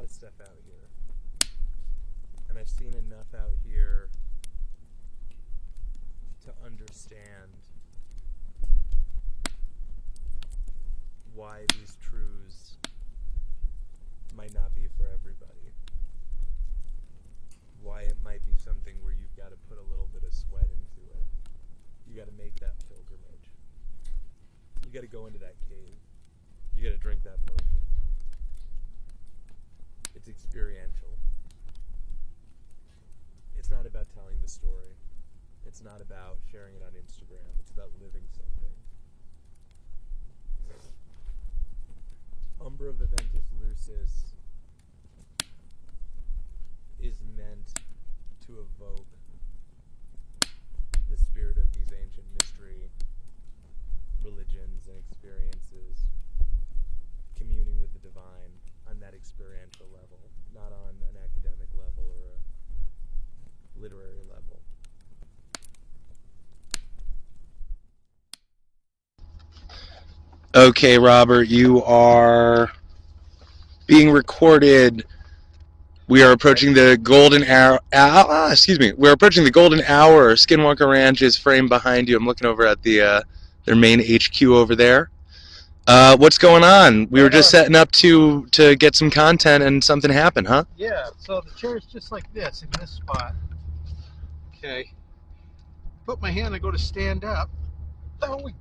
of stuff out here. And I've seen enough out here to understand why these truths might not be for everybody. Why it might be something where you've got to put a little bit of sweat into it. You got to make that pilgrimage. You got to go into that cave. You got to drink that potion. It's experiential. It's not about telling the story. It's not about sharing it on Instagram. It's about living something. Umbra Viventis Lucis is meant to evoke the spirit of these ancient mystery religions and experiences, communing with the divine on that experiential level, not on an academic level or a literary level. Okay, Robert, you are being recorded. We are approaching the golden hour. We're approaching the golden hour. Skinwalker Ranch is framed behind you. I'm looking over at the their main HQ over there. What's going on? We were just setting up to get some content, and something happened, huh? Yeah. So the chair is just like this in this spot. Okay. Put my hand. I go to stand up. Oh, we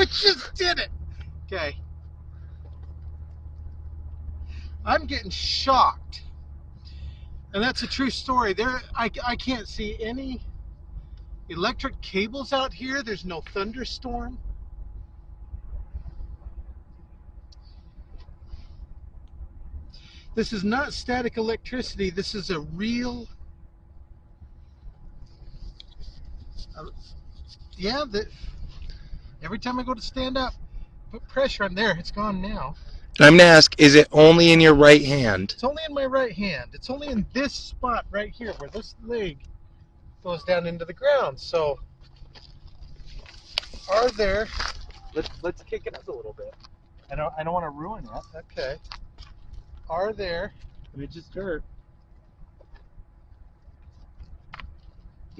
just did it. Okay. I'm getting shocked, and that's a true story. I can't see any electric cables out here. There's no thunderstorm. This is not static electricity. This is a real. Yeah. Every time I go to stand up, put pressure on there. It's gone now. I'm going to ask, is it only in your right hand? It's only in my right hand. It's only in this spot right here where this leg goes down into the ground. So, are there... Let's kick it up a little bit. I don't want to ruin it. Okay. Are there... It just hurt.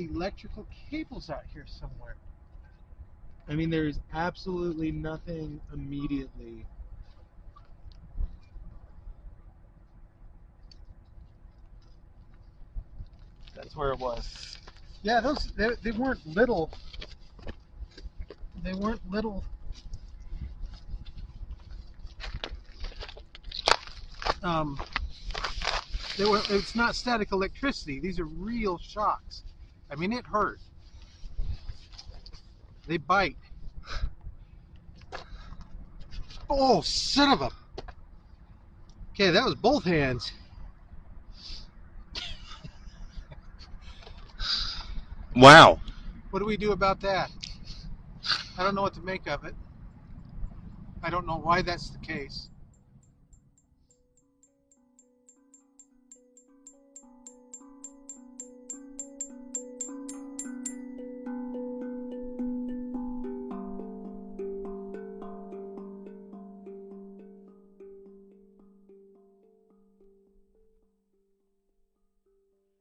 electrical cables out here somewhere? I mean, there's absolutely nothing immediately. That's where it was. Yeah, those they weren't little. They weren't little. It's not static electricity. These are real shocks. I mean, it hurt. They bite. Oh, son of a. Okay, that was both hands. Wow. What do we do about that? I don't know what to make of it. I don't know why that's the case.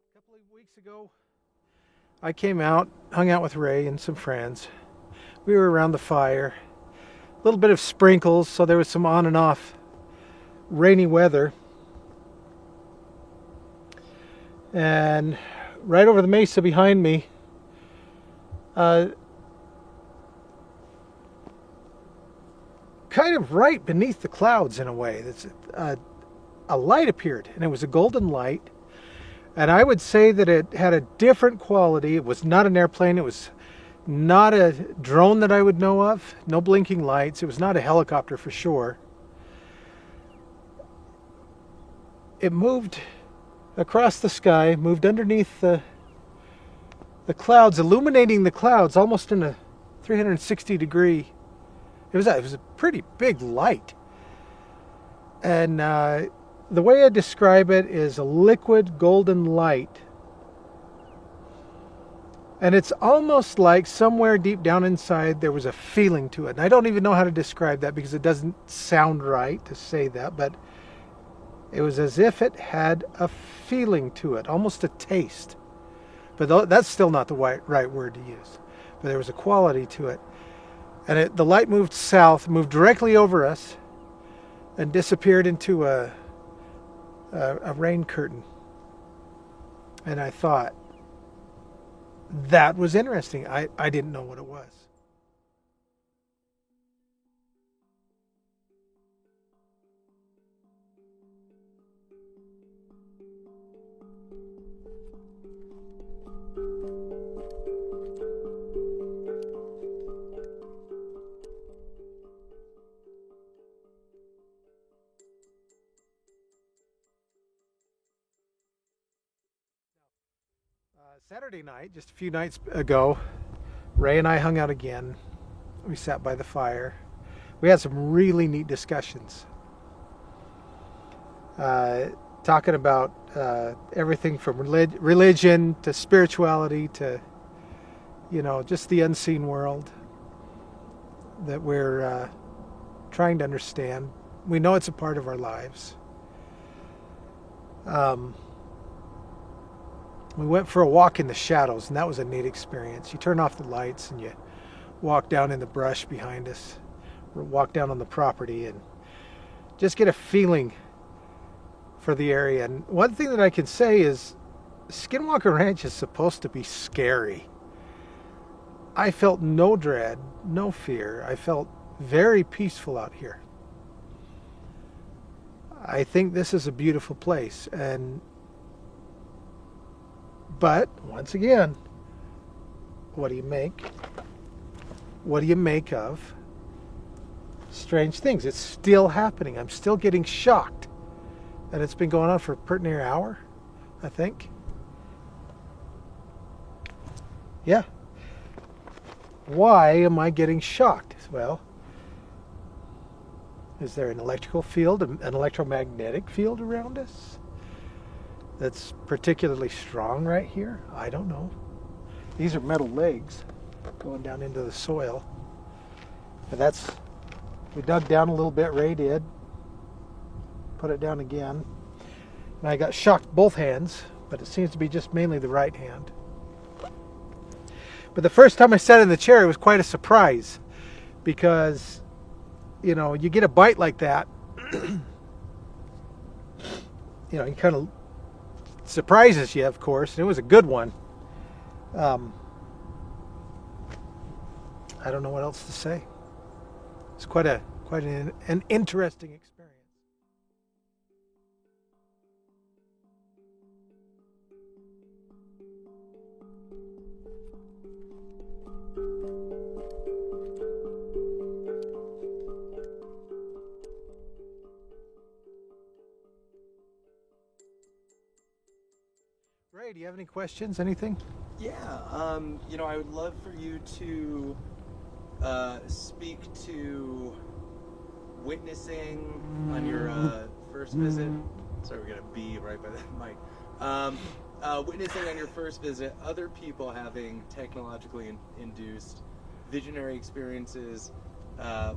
A couple of weeks ago, I came out, hung out with Ray and some friends. We were around the fire. A little bit of sprinkles, so there was some on and off rainy weather. And right over the mesa behind me, kind of right beneath the clouds in a way, a light appeared, and it was a golden light. And I would say that it had a different quality. It was not an airplane. It was not a drone that I would know of. No blinking lights. It was not a helicopter for sure. It moved across the sky, moved underneath the clouds, illuminating the clouds almost in a 360 degree. It was a pretty big light. And the way I describe it is a liquid golden light. And it's almost like somewhere deep down inside there was a feeling to it. And I don't even know how to describe that because it doesn't sound right to say that, but It was as if it had a feeling to it, almost a taste. But that's still not the right word to use. But there was a quality to it. And the light moved south, moved directly over us, and disappeared into a rain curtain. And I thought, that was interesting. I didn't know what it was. Saturday night, just a few nights ago, Ray and I hung out again. We sat by the fire. We had some really neat discussions. Talking about everything from religion to spirituality to, just the unseen world that we're trying to understand. We know it's a part of our lives. We went for a walk in the shadows, and that was a neat experience. You turn off the lights and you walk down in the brush behind us, or walk down on the property and just get a feeling for the area. And one thing that I can say is Skinwalker Ranch is supposed to be scary. I felt no dread, no fear. I felt very peaceful out here. I think this is a beautiful place, but once again, what do you make? What do you make of strange things? It's still happening. I'm still getting shocked. And it's been going on for pretty near an hour, I think. Yeah. Why am I getting shocked? Well, is there an electrical field, an electromagnetic field around us that's particularly strong right here? I don't know. These are metal legs going down into the soil. And we dug down a little bit, Ray did. Put it down again. And I got shocked both hands, but it seems to be just mainly the right hand. But the first time I sat in the chair, it was quite a surprise because, you get a bite like that, you kind of surprises you, of course, and it was a good one. I don't know what else to say. It's quite an interesting experience. Ray, do you have any questions? Anything? Yeah, I would love for you to speak to witnessing on your first visit. Sorry, we're gonna be right by that mic. Witnessing on your first visit other people having technologically induced visionary experiences,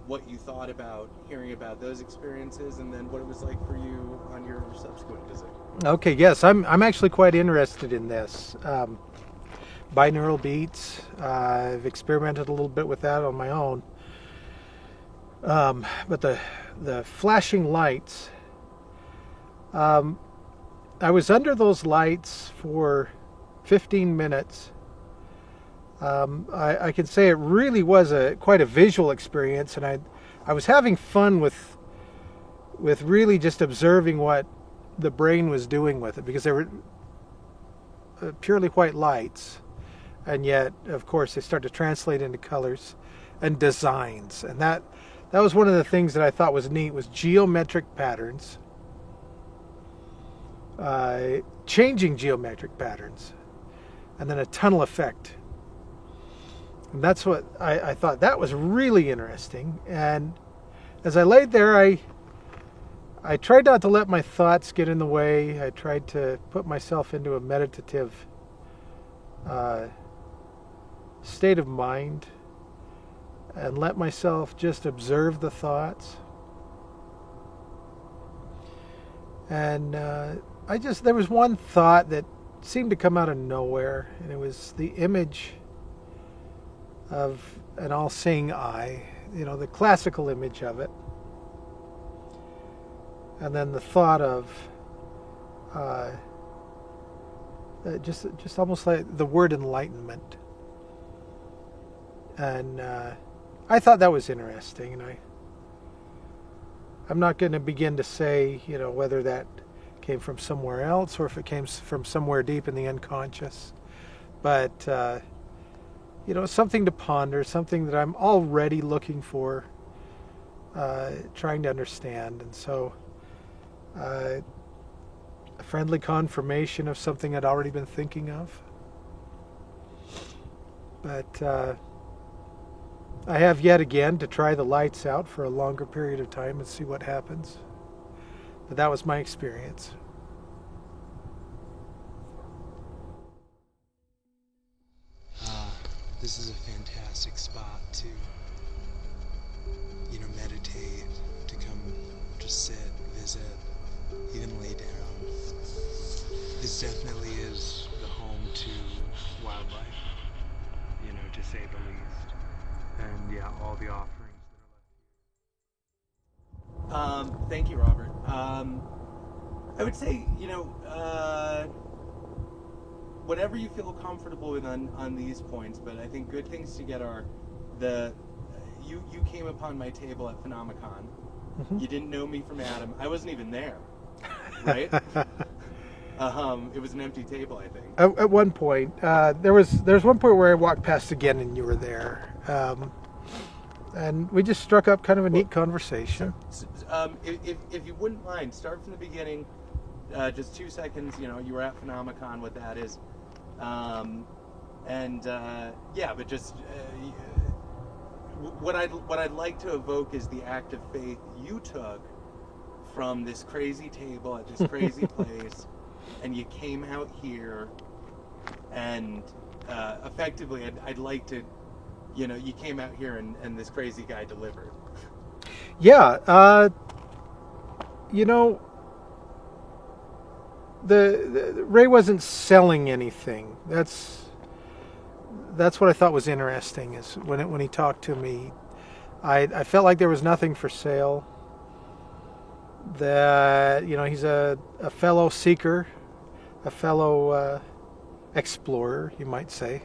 what you thought about hearing about those experiences, and then what it was like for you on your subsequent visit. Okay, yes, I'm actually quite interested in this. Binaural beats, I've experimented a little bit with that on my own. But the flashing lights, I was under those lights for 15 minutes. I can say it really was quite a visual experience, and I was having fun with really just observing what the brain was doing with it, because they were purely white lights, and yet, of course, they start to translate into colors and designs, and that was one of the things that I thought was neat, was geometric patterns, changing geometric patterns, and then a tunnel effect. And that's what I thought that was really interesting. And as I laid there, I tried not to let my thoughts get in the way. I tried to put myself into a meditative state of mind and let myself just observe the thoughts. And there was one thought that seemed to come out of nowhere, and it was the image of an all-seeing eye, the classical image of it. And then the thought of just almost like the word enlightenment. And I thought that was interesting, and I'm not going to begin to say, whether that came from somewhere else or if it came from somewhere deep in the unconscious. But, something to ponder, something that I'm already looking for, trying to understand. And so, a friendly confirmation of something I'd already been thinking of. But I have yet again to try the lights out for a longer period of time and see what happens. But that was my experience. This is a fantastic spot to, meditate, to come just sit, visit, even lay down. This definitely is the home to wildlife, to say the least. And yeah, all the offerings that are left here. Thank you, Robert. I would say, whatever you feel comfortable with on these points, but I think good things to get are you came upon my table at Phenomenon. Mm-hmm. You didn't know me from Adam. I wasn't even there, right? It was an empty table, I think. At one point, there was one point where I walked past again and you were there. And we just struck up kind of a neat conversation. If you wouldn't mind, start from the beginning, just 2 seconds. You were at Phenomenon, what that is, but just what I'd like to evoke is the act of faith you took from this crazy table at this crazy place, and you came out here, and effectively, I'd like to. You came out here and this crazy guy delivered. Yeah, the Ray wasn't selling anything. That's what I thought was interesting. Is when he talked to me, I felt like there was nothing for sale. That he's a fellow seeker, a fellow explorer, you might say.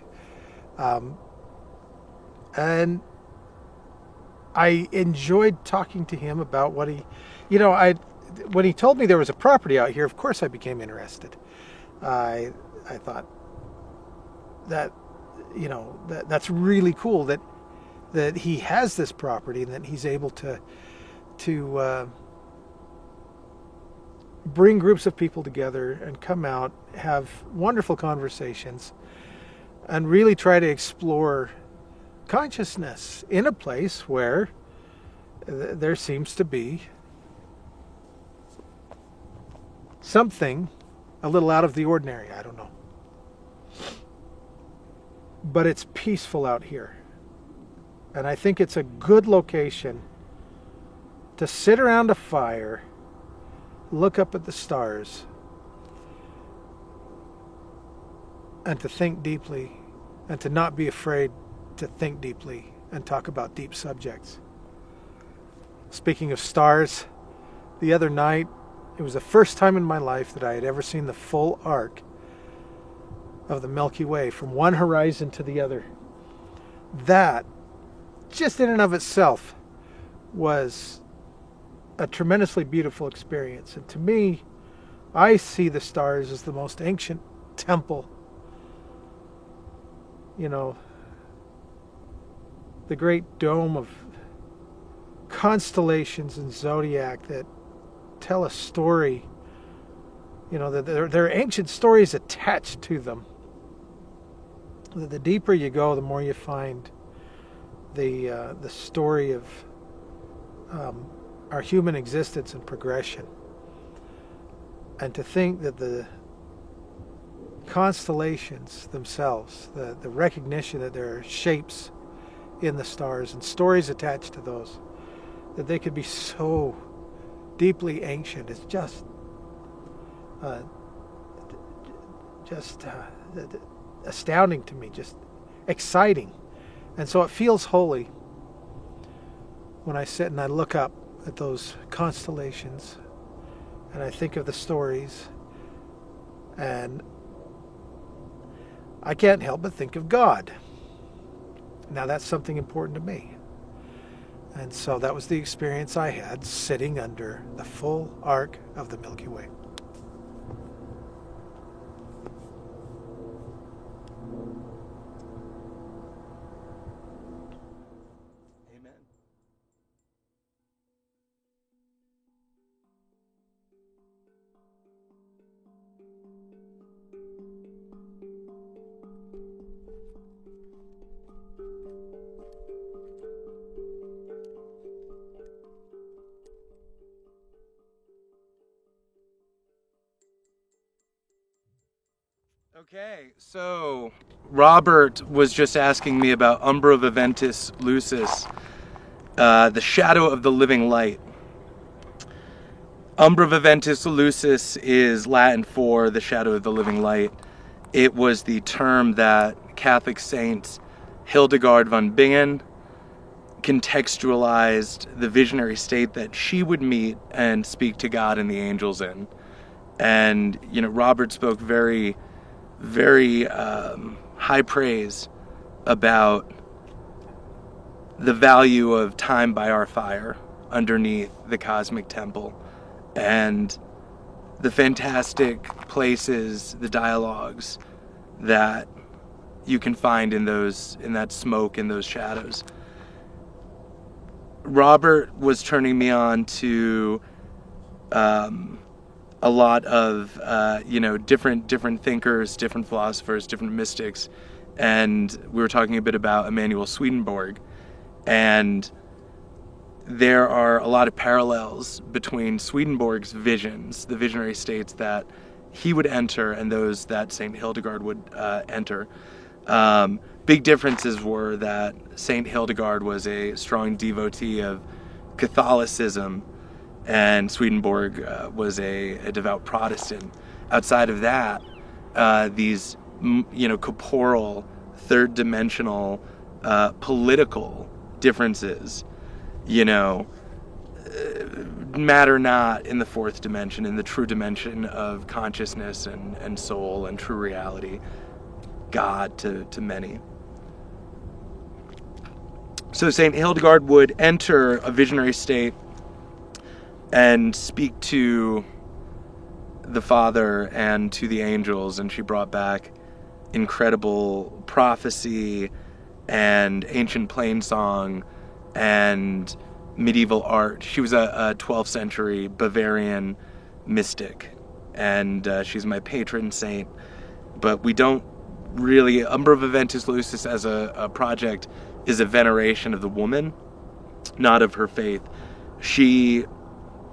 And I enjoyed talking to him about what he, when he told me there was a property out here, of course I became interested. I thought that, that's really cool that he has this property and that he's able to bring groups of people together and come out, have wonderful conversations, and really try to explore consciousness in a place where there seems to be something a little out of the ordinary. I don't know. But it's peaceful out here. And I think it's a good location to sit around a fire, look up at the stars, and to think deeply, and to not be afraid to think deeply and talk about deep subjects. Speaking of stars, the other night, it was the first time in my life that I had ever seen the full arc of the Milky Way from one horizon to the other. That, just in and of itself, was a tremendously beautiful experience. And to me, I see the stars as the most ancient temple. The great dome of constellations and zodiac that tell a story. That there are ancient stories attached to them. The deeper you go, the more you find the story of our human existence and progression. And to think that the constellations themselves, the recognition that there are shapes in the stars and stories attached to those, that they could be so deeply ancient, it's just uh, just astounding to me, just exciting. And so it feels holy when I sit and I look up at those constellations and I think of the stories, and I can't help but think of God. Now that's something important to me. And so that was the experience I had sitting under the full arc of the Milky Way. Amen. Okay, so Robert was just asking me about Umbra Viventis Lucis, the shadow of the living light. Umbra Viventis Lucis is Latin for the shadow of the living light. It was the term that Catholic Saint Hildegard von Bingen contextualized the visionary state that she would meet and speak to God and the angels in. And, you know, Robert spoke very high praise about the value of time by our fire underneath the cosmic temple, and the fantastic places, the dialogues that you can find in that smoke, in those shadows. Robert was turning me on to a lot of different thinkers, different philosophers, different mystics, and we were talking a bit about Emanuel Swedenborg, and there are a lot of parallels between Swedenborg's visions, the visionary states that he would enter, and those that Saint Hildegard would enter. Big differences were that Saint Hildegard was a strong devotee of Catholicism, and Swedenborg was a devout Protestant. Outside of that, these corporal, third-dimensional, political differences, matter not in the fourth dimension, in the true dimension of consciousness and soul and true reality, God to many. So Saint Hildegard would enter a visionary state and speak to the Father and to the angels, and she brought back incredible prophecy and ancient plainsong and medieval art. She was a 12th century Bavarian mystic, and she's my patron saint. But we don't really, Umbra Viventis Lucis as a project is a veneration of the woman, not of her faith. She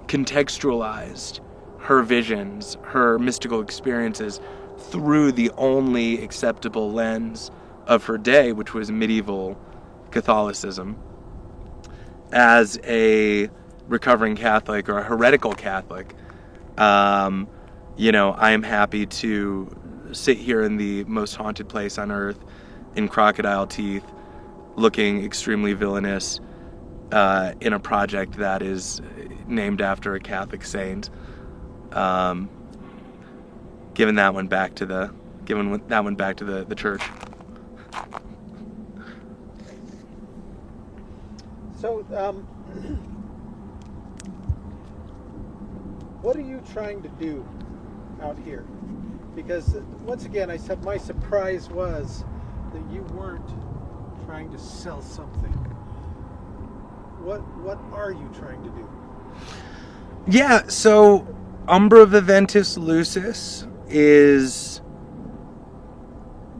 contextualized her visions, her mystical experiences through the only acceptable lens of her day, which was medieval Catholicism. As a recovering Catholic or a heretical Catholic, I am happy to sit here in the most haunted place on earth in crocodile teeth, looking extremely villainous, in a project that is named after a Catholic saint. Giving that one back to the church. So, what are you trying to do out here? Because once again, I said my surprise was that you weren't trying to sell something. What are you trying to do? Yeah, so Umbra Viventis Lucis is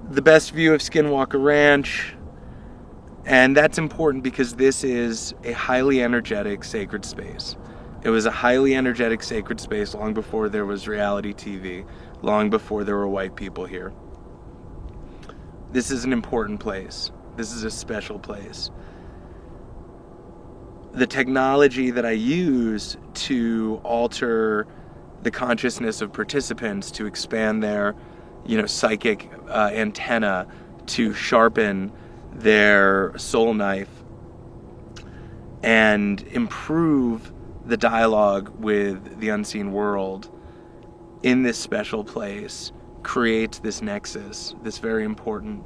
the best view of Skinwalker Ranch, and that's important because this is a highly energetic sacred space. It was a highly energetic sacred space long before there was reality TV, long before there were white people here. This is an important place. This is a special place. The technology that I use to alter the consciousness of participants to expand their, psychic antenna, to sharpen their soul knife and improve the dialogue with the unseen world in this special place, creates this nexus, this very important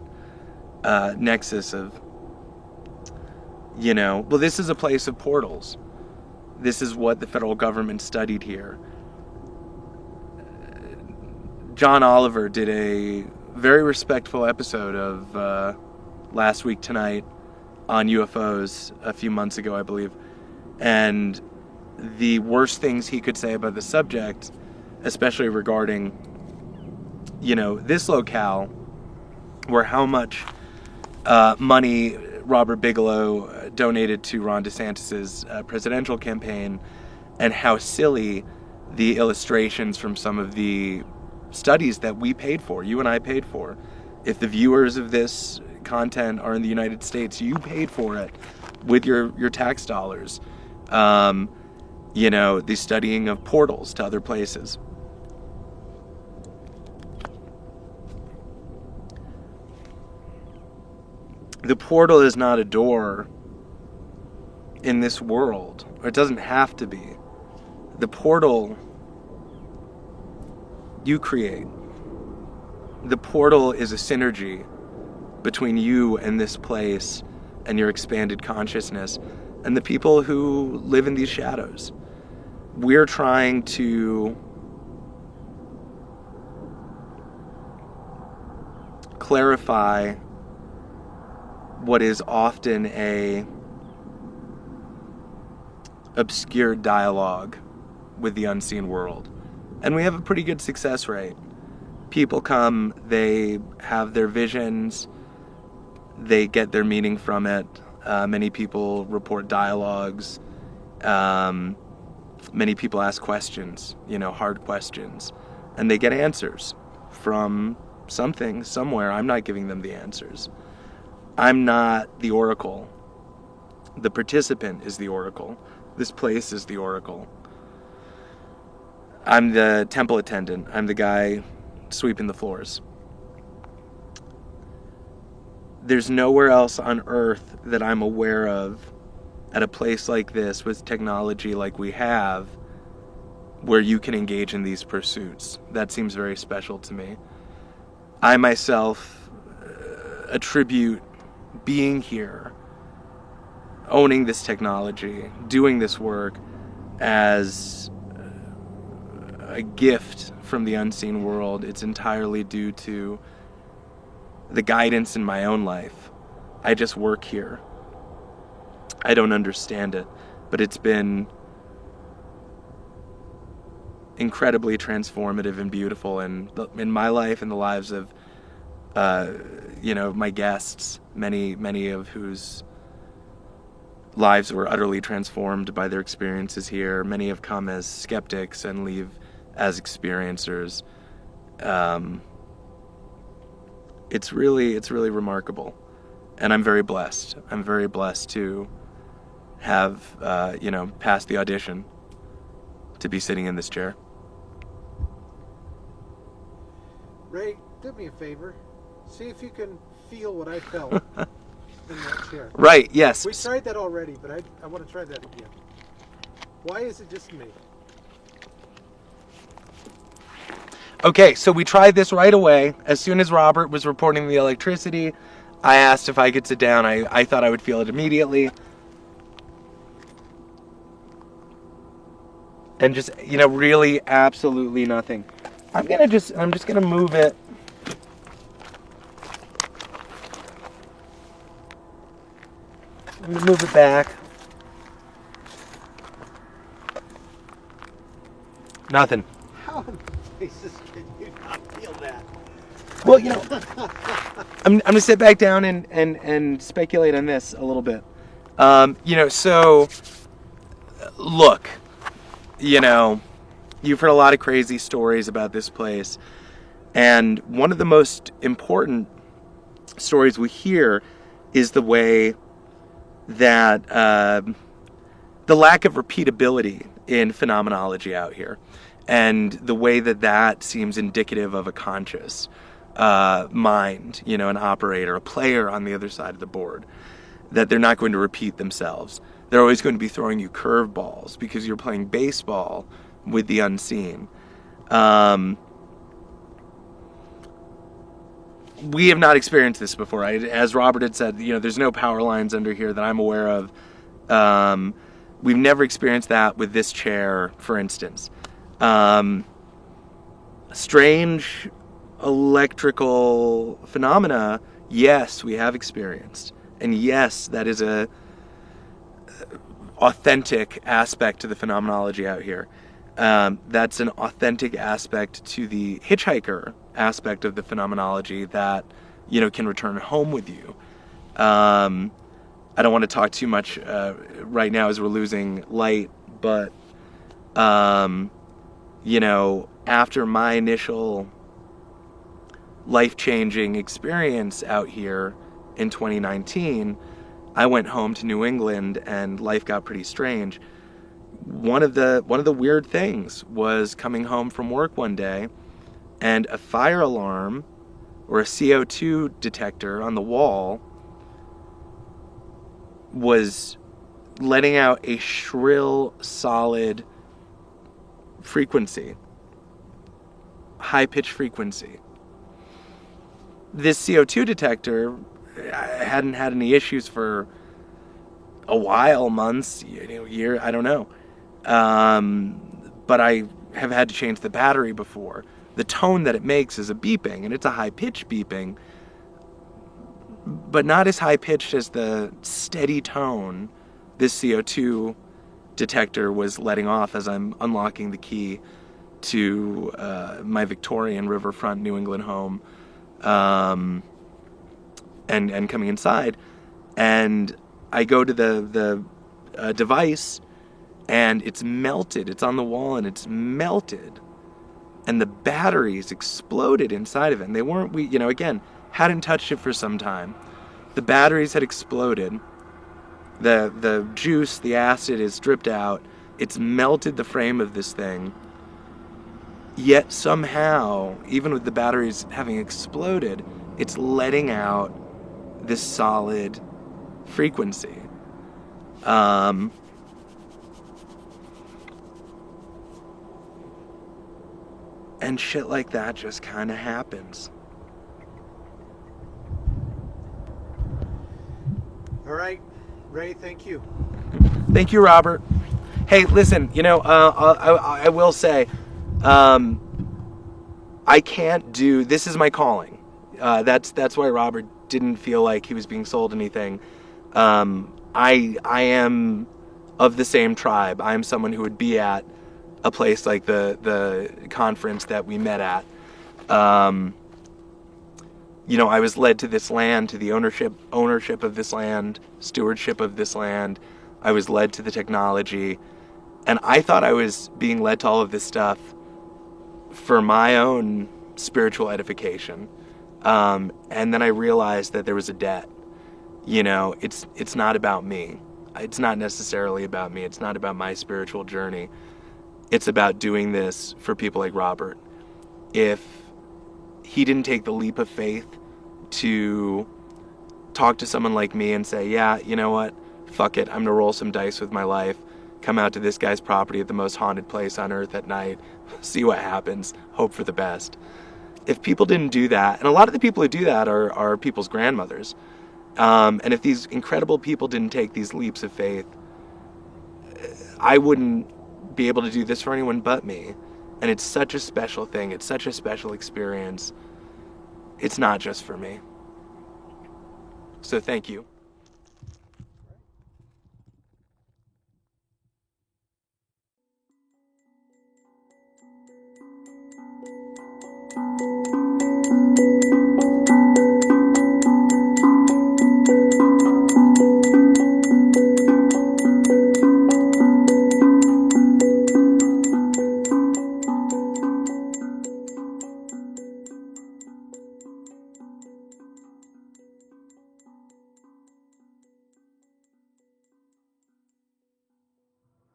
nexus of, this is a place of portals. This is what the federal government studied here. John Oliver did a very respectful episode of Last Week Tonight on UFOs a few months ago, I believe. And the worst things he could say about the subject, especially regarding, this locale, were how much money Robert Bigelow donated to Ron DeSantis's presidential campaign, and how silly the illustrations from some of the studies that we paid for, you and I paid for. If the viewers of this content are in the United States, you paid for it with your tax dollars. The studying of portals to other places. The portal is not a door in this world, or it doesn't have to be. The portal you create. The portal is a synergy between you and this place and your expanded consciousness and the people who live in these shadows. We're trying to clarify what is often a obscure dialogue with the unseen world. And we have a pretty good success rate. People come, they have their visions, they get their meaning from it. Many people report dialogues. Many people ask questions, hard questions. And they get answers from something, somewhere. I'm not giving them the answers. I'm not the oracle. The participant is the oracle. This place is the oracle. I'm the temple attendant. I'm the guy sweeping the floors. There's nowhere else on earth that I'm aware of at a place like this with technology like we have where you can engage in these pursuits. That seems very special to me. I myself attribute being here, owning this technology, doing this work as a gift from the unseen world. It's entirely due to the guidance in my own life. I just work here. I don't understand it, but it's been incredibly transformative and beautiful in my life and the lives of my guests, many of whose lives were utterly transformed by their experiences here. Many have come as skeptics and leave as experiencers. It's really remarkable, and I'm very blessed. I'm very blessed to have passed the audition to be sitting in this chair. Ray, do me a favor. See if you can feel what I felt in that chair. Right, yes. We tried that already, but I want to try that again. Why is it just me? Okay, so we tried this right away. As soon as Robert was reporting the electricity, I asked if I could sit down. I thought I would feel it immediately. And just, really absolutely nothing. I'm just gonna move it. I'm gonna move it back. Nothing. How in places can you not feel that? Well, I'm gonna sit back down and speculate on this a little bit. So look, you've heard a lot of crazy stories about this place, and one of the most important stories we hear is the way that the lack of repeatability in phenomenology out here. And the way that seems indicative of a conscious mind, an operator, a player on the other side of the board, that they're not going to repeat themselves. They're always going to be throwing you curveballs because you're playing baseball with the unseen. We have not experienced this before. As Robert had said, there's no power lines under here that I'm aware of. We've never experienced that with this chair, for instance. Strange electrical phenomena, yes, we have experienced. And yes, that is a authentic aspect to the phenomenology out here. That's an authentic aspect to the hitchhiker aspect of the phenomenology that, can return home with you. I don't want to talk too much right now as we're losing light, but, after my initial life-changing experience out here in 2019, I went home to New England and life got pretty strange. One of the weird things was coming home from work one day and a fire alarm or a CO2 detector on the wall was letting out a shrill, solid frequency, high-pitched frequency. This CO2 detector, I hadn't had any issues for a while, months, year, I don't know. But I have had to change the battery before. The tone that it makes is a beeping, and it's a high-pitched beeping, but not as high-pitched as the steady tone this CO2 detector was letting off as I'm unlocking the key to my Victorian riverfront New England home, and coming inside. And I go to the device, and it's melted. It's on the wall, and it's melted. And the batteries exploded inside of it. And they weren't, again, hadn't touched it for some time. The batteries had exploded. The juice, the acid is dripped out. It's melted the frame of this thing. Yet somehow, even with the batteries having exploded, it's letting out this solid frequency. And shit like that just kind of happens. All right, Ray, thank you. Thank you, Robert. Hey, listen, I will say, I can't do, this is my calling. That's why Robert didn't feel like he was being sold anything. I am of the same tribe. I am someone who would be at a place like the conference that we met at. I was led to this land, to the ownership of this land, stewardship of this land. I was led to the technology, and I thought I was being led to all of this stuff for my own spiritual edification. And then I realized that there was a debt. It's not about me. It's not necessarily about me. It's not about my spiritual journey. It's about doing this for people like Robert. If he didn't take the leap of faith to talk to someone like me and say, yeah, you know what? Fuck it. I'm going to roll some dice with my life. Come out to this guy's property at the most haunted place on earth at night. See what happens. Hope for the best. If people didn't do that, and a lot of the people who do that are people's grandmothers, and if these incredible people didn't take these leaps of faith, I wouldn't be able to do this for anyone but me. And it's such a special thing. It's such a special experience. It's not just for me. So thank you.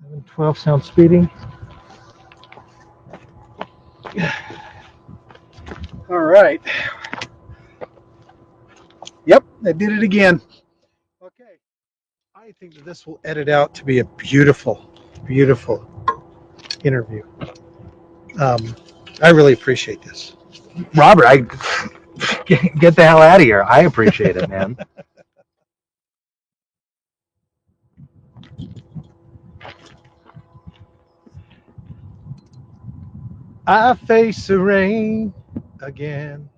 Eleven 12 sound speeding. right. Yep, I did it again. Okay. I think that this will edit out to be a beautiful, beautiful interview. I really appreciate this. Robert, I get the hell out of here. I appreciate it, man. I face the rain again.